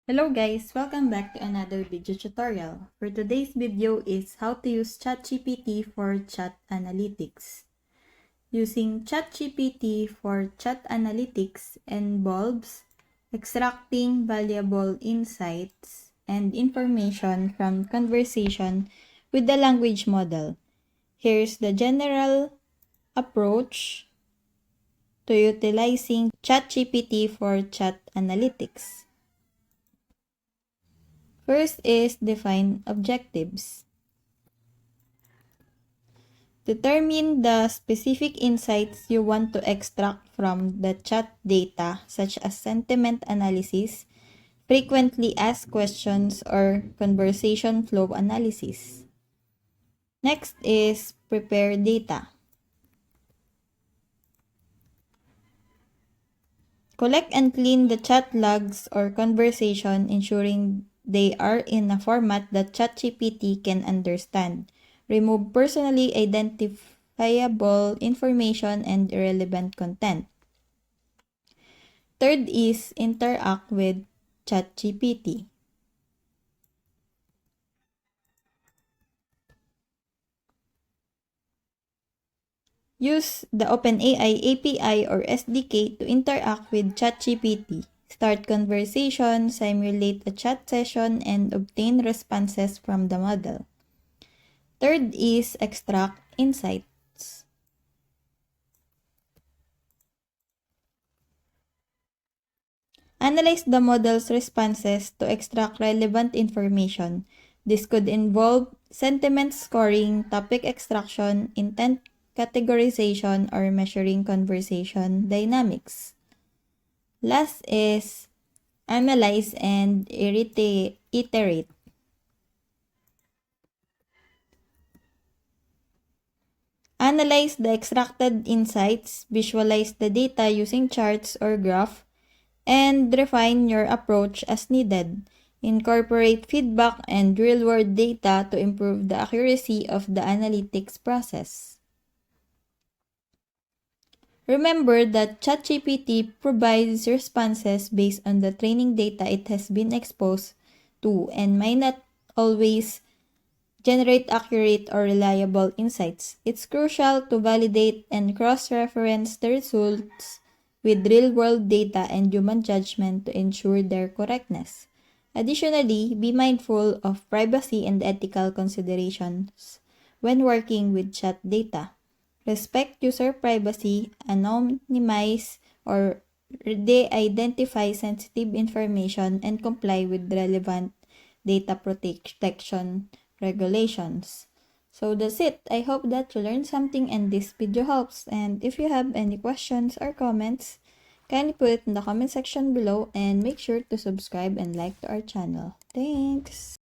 Hello guys, welcome back to another video tutorial. For today's video is how to use ChatGPT for chat analytics. Using ChatGPT for chat analytics involves extracting valuable insights and information from conversation with the language model. Here's the general approach to utilizing ChatGPT for chat analytics. First is define objectives. Determine the specific insights you want to extract from the chat data, such as sentiment analysis, frequently asked questions, or conversation flow analysis. Next is prepare data. Collect and clean the chat logs or conversation, ensuring they are in a format that ChatGPT can understand. Remove personally identifiable information and irrelevant content. Third is interact with ChatGPT. Use the OpenAI API or SDK to interact with ChatGPT. Start conversation, simulate a chat session, and obtain responses from the model. Third is extract insights. Analyze the model's responses to extract relevant information. This could involve sentiment scoring, topic extraction, intent categorization, or measuring conversation dynamics. Last is analyze and iterate. Analyze the extracted insights, visualize the data using charts or graph, and refine your approach as needed. Incorporate feedback and real-world data to improve the accuracy of the analytics process. Remember that ChatGPT provides responses based on the training data it has been exposed to and might not always generate accurate or reliable insights. It's crucial to validate and cross-reference the results with real-world data and human judgment to ensure their correctness. Additionally, be mindful of privacy and ethical considerations when working with chat data. Respect user privacy, anonymize or de-identify sensitive information, and comply with relevant data protection regulations. So that's it. I hope that you learned something and this video helps. And if you have any questions or comments, kindly put it in the comment section below and make sure to subscribe and like to our channel. Thanks!